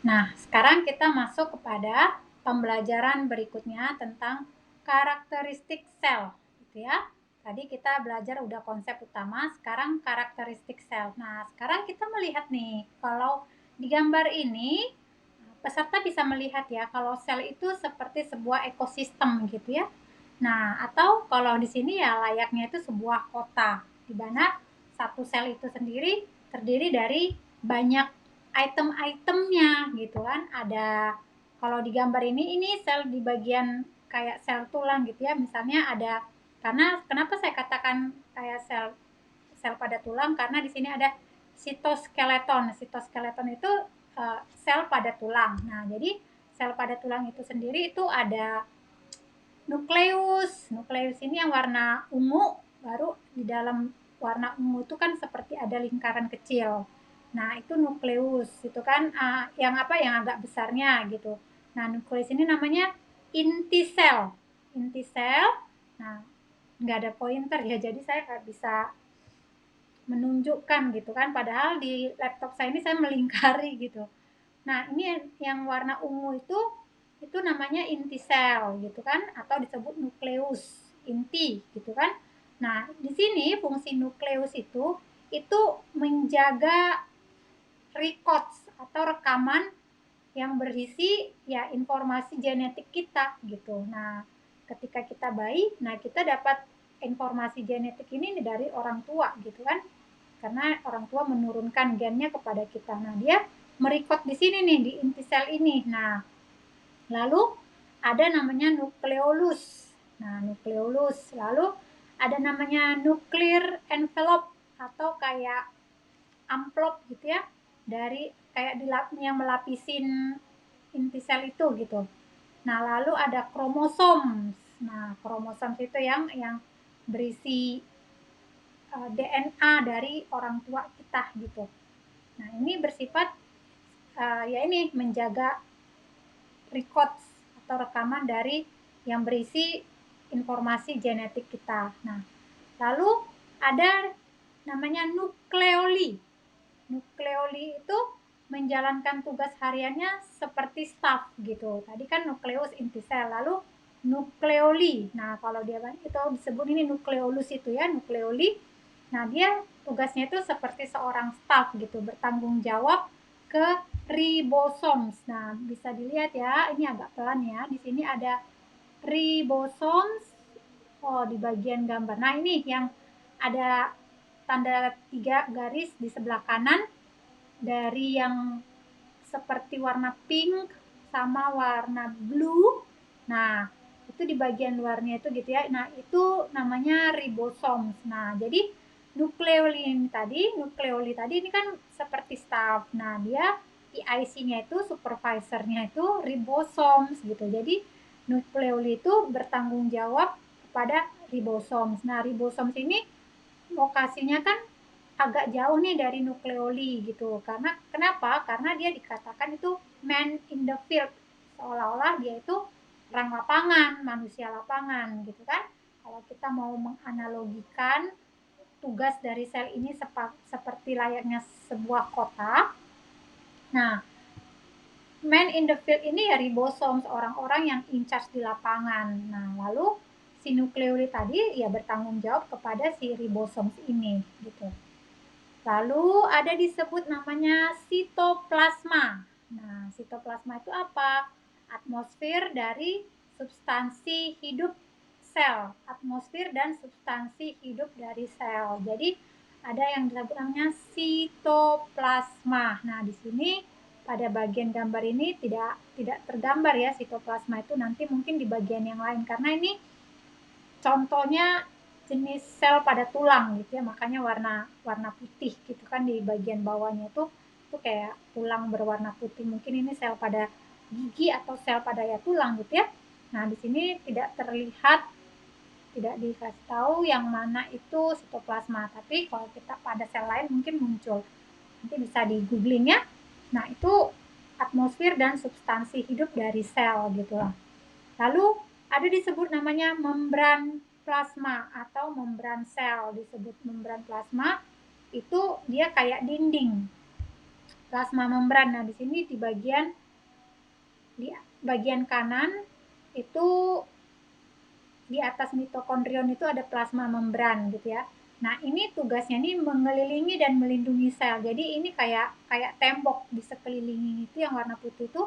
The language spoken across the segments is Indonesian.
Nah, sekarang kita masuk kepada pembelajaran berikutnya tentang karakteristik sel, gitu ya. Tadi kita belajar udah konsep utama, sekarang karakteristik sel. Nah, sekarang kita melihat nih, kalau di gambar ini peserta bisa melihat ya, kalau sel itu seperti sebuah ekosistem gitu ya. Nah, atau kalau di sini ya layaknya itu sebuah kota, di mana satu sel itu sendiri terdiri dari banyak item-itemnya gitu kan. Ada kalau di gambar ini sel di bagian kayak sel tulang gitu ya. Misalnya ada, karena kenapa saya katakan kayak sel sel pada tulang, karena di sini ada sitoskeleton. Sitoskeleton itu sel pada tulang. Nah, jadi sel pada tulang itu sendiri itu ada nukleus. Nukleus ini yang warna ungu, baru di dalam warna ungu itu kan seperti ada lingkaran kecil. Nah, itu nukleus. Itu kan yang apa yang agak besarnya gitu. Nah, nukleus ini namanya inti sel. Inti sel. Nah, nggak ada pointer ya, jadi saya nggak bisa menunjukkan gitu kan, padahal di laptop saya ini saya melingkari gitu. Nah, ini yang warna ungu itu namanya inti sel gitu kan, atau disebut nukleus inti gitu kan. Nah, di sini fungsi nukleus itu menjaga records atau rekaman yang berisi ya informasi genetik kita gitu. Nah, ketika kita bayi, nah kita dapat informasi genetik ini dari orang tua gitu kan. Karena orang tua menurunkan gennya kepada kita. Nah, dia merecord di sini nih di inti sel ini. Nah, lalu ada namanya nukleolus. Nah, nukleolus. Lalu ada namanya nuclear envelope atau kayak amplop gitu ya, dari kayak yang melapisin inti sel itu gitu. Nah, lalu ada kromosom. Nah, kromosom itu yang berisi DNA dari orang tua kita gitu. Nah, ini bersifat ya ini menjaga records atau rekaman dari yang berisi informasi genetik kita. Nah, lalu ada namanya nukleoli. Nukleoli itu menjalankan tugas hariannya seperti staf gitu. Tadi kan nukleus inti sel, lalu nukleoli. Nah, kalau dia itu disebut ini nukleolus itu ya, nukleoli. Nah, dia tugasnya itu seperti seorang staf gitu, bertanggung jawab ke ribosomes. Nah, bisa dilihat ya, ini agak pelan ya. Di sini ada ribosomes. Oh, di bagian gambar. Nah, ini yang ada tanda 3 garis di sebelah kanan, dari yang seperti warna pink sama warna blue. Nah, itu di bagian luarnya itu gitu ya. Nah, itu namanya ribosomes. Nah, jadi nukleoli tadi ini kan seperti staf. Nah, dia PIC-nya itu, supervisornya itu ribosomes gitu. Jadi nukleoli itu bertanggung jawab kepada ribosomes. Nah, ribosomes ini lokasinya kan agak jauh nih dari nukleoli gitu. Karena kenapa? Karena dia dikatakan itu man in the field, seolah-olah dia itu orang lapangan, manusia lapangan gitu kan. Kalau kita mau menganalogikan tugas dari sel ini seperti layaknya sebuah kota. Nah, man in the field ini ya ribosomes, orang-orang yang in charge di lapangan. Nah, lalu si nukleoli tadi ya bertanggung jawab kepada si ribosomes ini gitu. Lalu ada disebut namanya sitoplasma. Nah, sitoplasma itu apa? Atmosfer dari substansi hidup sel. Atmosfer dan substansi hidup dari sel. Jadi ada yang disebut namanya sitoplasma. Nah, di sini pada bagian gambar ini tidak tergambar ya sitoplasma itu, nanti mungkin di bagian yang lain karena ini contohnya jenis sel pada tulang gitu ya, makanya warna putih gitu kan di bagian bawahnya itu kayak tulang berwarna putih. Mungkin ini sel pada gigi atau sel pada ya tulang gitu ya. Nah, di sini tidak terlihat, tidak dikasih tahu yang mana itu sitoplasma, tapi kalau kita pada sel lain mungkin muncul. Nanti bisa di googling ya. Nah, itu atmosfer dan substansi hidup dari sel gitu lah. Lalu ada disebut namanya membran plasma atau membran sel. Disebut membran plasma itu dia kayak dinding. plasma membran. Nah, di sini di bagian kanan itu di atas mitokondrion itu ada plasma membran gitu ya. Nah, ini tugasnya nih mengelilingi dan melindungi sel. Jadi ini kayak tembok di sekeliling itu yang warna putih itu.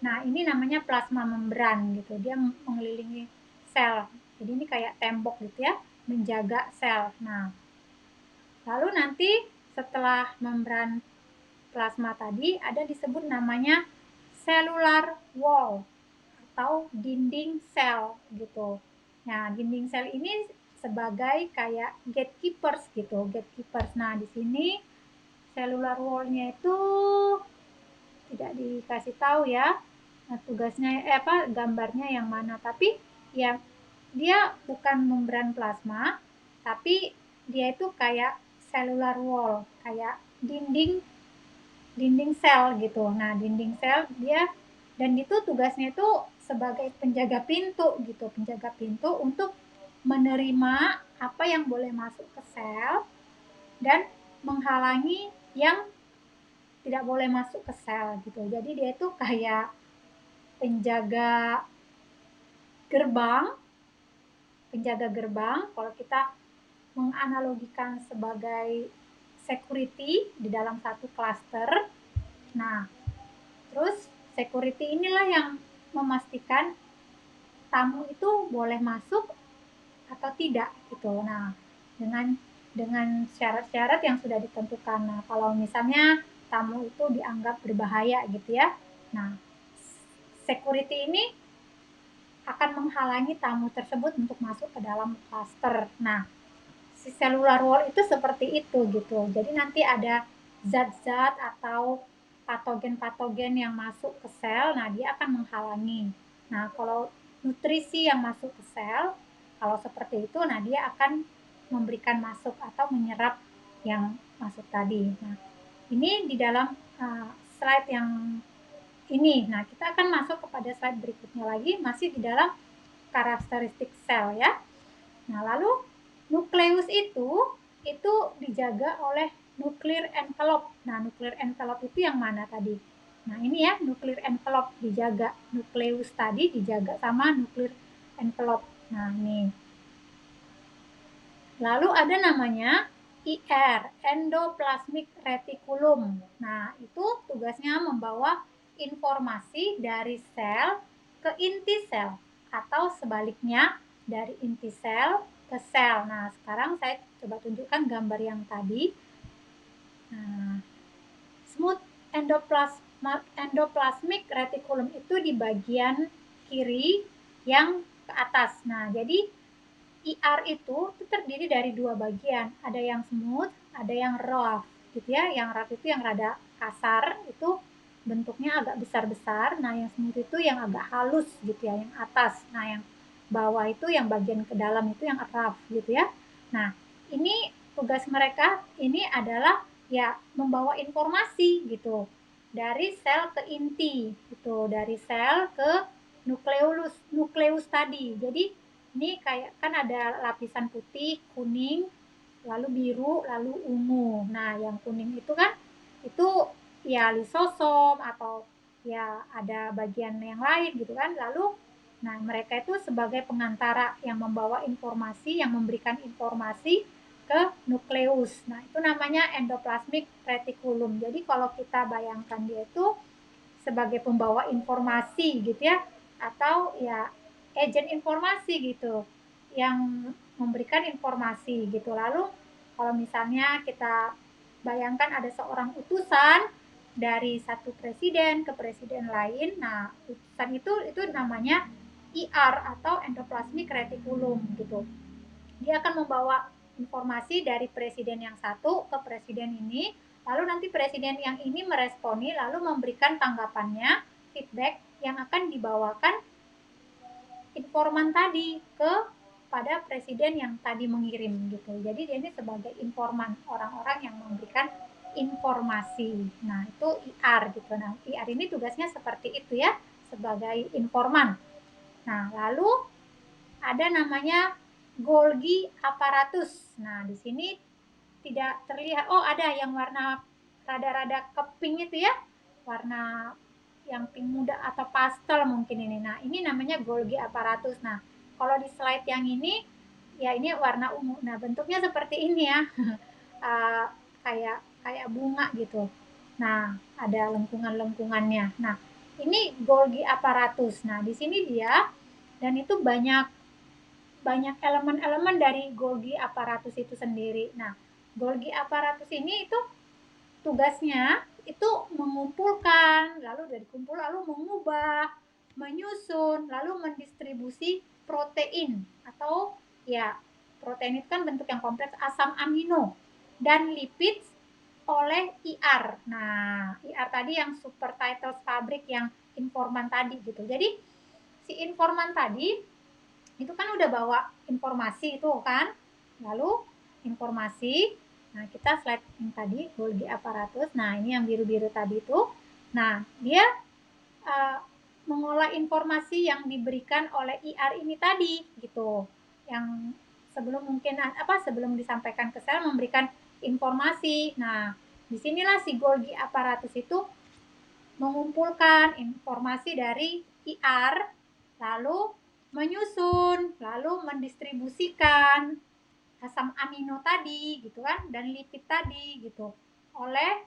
Nah, ini namanya plasma membran gitu. Dia mengelilingi sel. Jadi ini kayak tembok gitu ya, menjaga sel. Nah, lalu nanti setelah membran plasma tadi ada disebut namanya cellular wall atau dinding sel gitu. Nah, dinding sel ini sebagai kayak gatekeepers gitu, gatekeepers. Nah, di sini cellular wall-nya itu tidak dikasih tahu ya. Nah, tugasnya gambarnya yang mana, tapi ya dia bukan membran plasma, tapi dia itu kayak cellular wall, kayak dinding dinding sel gitu. Nah, dinding sel dia dan itu tugasnya itu sebagai penjaga pintu gitu, penjaga pintu untuk menerima apa yang boleh masuk ke sel dan menghalangi yang tidak boleh masuk ke sel gitu. Jadi dia itu kayak penjaga gerbang, penjaga gerbang kalau kita menganalogikan sebagai security di dalam satu cluster. Nah, terus security inilah yang memastikan tamu itu boleh masuk atau tidak gitu. Nah, dengan syarat-syarat yang sudah ditentukan. Nah, kalau misalnya tamu itu dianggap berbahaya gitu ya. Nah, security ini akan menghalangi tamu tersebut untuk masuk ke dalam cluster. Nah, si cellular wall itu seperti itu gitu. Jadi nanti ada zat-zat atau patogen-patogen yang masuk ke sel, nah dia akan menghalangi. Nah, kalau nutrisi yang masuk ke sel, kalau seperti itu, nah dia akan memberikan masuk atau menyerap yang masuk tadi. Nah, ini di dalam slide yang ini. Nah, kita akan masuk kepada slide berikutnya lagi, masih di dalam karakteristik sel ya. Nah, lalu nukleus itu dijaga oleh nuclear envelope. Nah, nuclear envelope itu yang mana tadi? Nah, ini ya, nuclear envelope dijaga. Nukleus tadi dijaga sama nuclear envelope. Nah, ini. Lalu ada namanya IR, endoplasmic reticulum. Nah, itu tugasnya membawa informasi dari sel ke inti sel atau sebaliknya dari inti sel ke sel. Nah, sekarang saya coba tunjukkan gambar yang tadi. Nah, smooth endoplasmic reticulum itu di bagian kiri yang ke atas. Nah, jadi IR itu terdiri dari dua bagian. Ada yang smooth, ada yang rough gitu ya. Yang rough itu yang rada kasar, itu bentuknya agak besar-besar. Nah, yang smooth itu yang agak halus gitu ya, yang atas. Nah, yang bawah itu yang bagian ke dalam itu yang rough gitu ya. Nah, ini tugas mereka ini adalah ya membawa informasi gitu dari sel ke inti gitu, dari sel ke nukleus tadi. Jadi ini kayak kan ada lapisan putih, kuning, lalu biru, lalu ungu. Nah, yang kuning itu kan itu ya lisosom atau ya ada bagian yang lain gitu kan. Lalu nah mereka itu sebagai pengantara yang membawa informasi, yang memberikan informasi ke nukleus. Nah, itu namanya endoplasmic reticulum. Jadi kalau kita bayangkan dia itu sebagai pembawa informasi gitu ya, atau ya agen informasi gitu yang memberikan informasi gitu. Lalu kalau misalnya kita bayangkan ada seorang utusan dari satu presiden ke presiden lain, nah utusan itu namanya IR atau endoplasmic reticulum gitu. Dia akan membawa informasi dari presiden yang satu ke presiden ini, lalu nanti presiden yang ini meresponi lalu memberikan tanggapannya, feedback yang akan dibawakan informan tadi ke pada presiden yang tadi mengirim gitu. Jadi dia ini sebagai informan, orang-orang yang memberikan informasi. Nah, itu IR gitu. Nah, IR ini tugasnya seperti itu ya, sebagai informan. Nah, lalu ada namanya Golgi apparatus. Nah, di sini tidak terlihat. Oh, ada yang warna rada-rada ke pink itu ya, warna yang pink muda atau pastel mungkin ini. Nah, ini namanya Golgi apparatus. Nah, kalau di slide yang ini, ya ini warna ungu. Nah, bentuknya seperti ini ya, kayak kayak bunga gitu. Nah, ada lengkungan-lengkungannya. Nah, ini Golgi apparatus. Nah, di sini dia, dan itu banyak elemen-elemen dari Golgi apparatus itu sendiri. Nah, Golgi apparatus ini itu tugasnya itu mengumpulkan, lalu dari kumpul lalu mengubah, menyusun, lalu mendistribusi protein atau ya protein itu kan bentuk yang kompleks, asam amino dan lipid oleh IR. Nah, IR tadi yang super titles pabrik yang informan tadi gitu. Jadi si informan tadi itu kan udah bawa informasi itu kan, lalu informasi. Nah, kita slide yang tadi Golgi apparatus. Nah, ini yang biru-biru tadi itu. Nah, dia mengolah informasi yang diberikan oleh IR ini tadi gitu, yang sebelum disampaikan ke sel memberikan informasi. Nah, disinilah si Golgi apparatus itu mengumpulkan informasi dari IR, lalu menyusun, lalu mendistribusikan asam amino tadi gitu kan, dan lipid tadi gitu oleh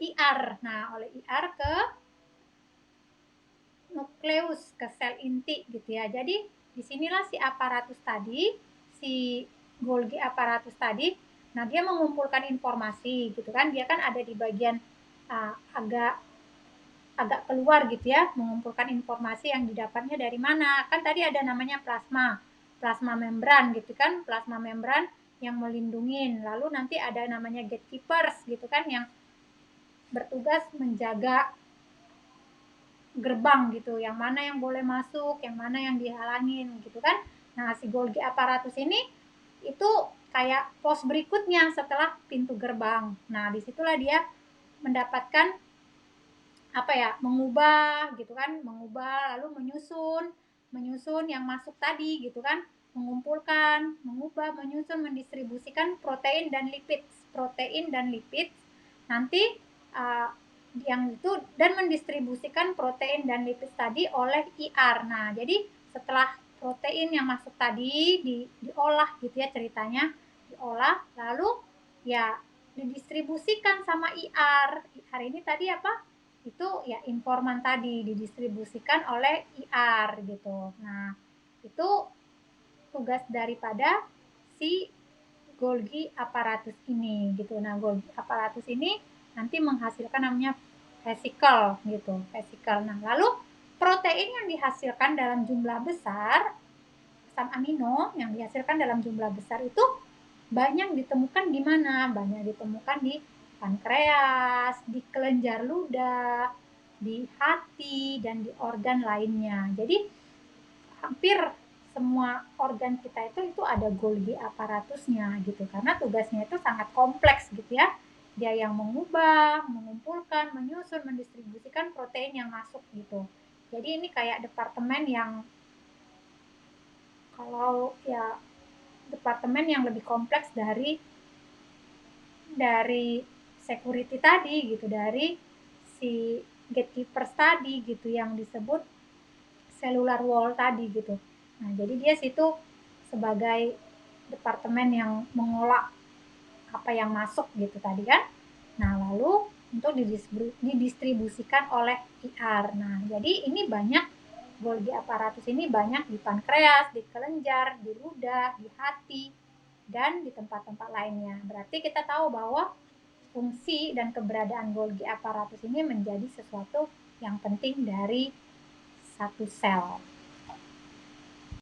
IR. Nah, oleh IR ke nukleus, ke sel inti gitu ya. Jadi disinilah si aparatus tadi, si Golgi apparatus tadi, nah dia mengumpulkan informasi gitu kan, dia kan ada di bagian agak keluar gitu ya, mengumpulkan informasi yang didapatnya dari mana. Kan tadi ada namanya plasma membran gitu kan, plasma membran yang melindungi. Lalu nanti ada namanya gatekeepers gitu kan, yang bertugas menjaga gerbang gitu, yang mana yang boleh masuk, yang mana yang dihalangin gitu kan. Nah, si Golgi apparatus ini itu kayak pos berikutnya setelah pintu gerbang. Nah, disitulah dia mendapatkan mengubah gitu kan, mengubah lalu menyusun yang masuk tadi gitu kan, mengumpulkan, mengubah, menyusun, mendistribusikan protein dan lipid nanti yang itu, dan mendistribusikan protein dan lipid tadi oleh IR. Nah, jadi setelah protein yang masuk tadi diolah gitu ya ceritanya, diolah lalu ya didistribusikan sama IR. IR ini tadi apa? Itu ya informan tadi didistribusikan oleh IR gitu. Nah, itu tugas daripada si Golgi apparatus ini gitu. Nah, Golgi apparatus ini nanti menghasilkan namanya vesicle gitu, vesicle. Nah, lalu protein yang dihasilkan dalam jumlah besar, asam amino yang dihasilkan dalam jumlah besar itu banyak ditemukan di mana? Banyak ditemukan di pankreas, di kelenjar ludah, di hati, dan di organ lainnya. Jadi hampir semua organ kita itu ada Golgi apparatusnya gitu, karena tugasnya itu sangat kompleks gitu ya. Dia yang mengubah, mengumpulkan, menyusun, mendistribusikan protein yang masuk gitu. Jadi ini kayak departemen yang kalau ya departemen yang lebih kompleks dari security tadi gitu, dari si gatekeepers tadi gitu yang disebut cellular wall tadi gitu. Nah, jadi dia situ sebagai departemen yang mengolah apa yang masuk gitu tadi kan. Nah, lalu untuk didistribusikan oleh IR. Nah, jadi ini banyak Golgi apparatus ini banyak di pankreas, di kelenjar, di ludah, di hati, dan di tempat-tempat lainnya. Berarti kita tahu bahwa fungsi dan keberadaan Golgi apparatus ini menjadi sesuatu yang penting dari satu sel.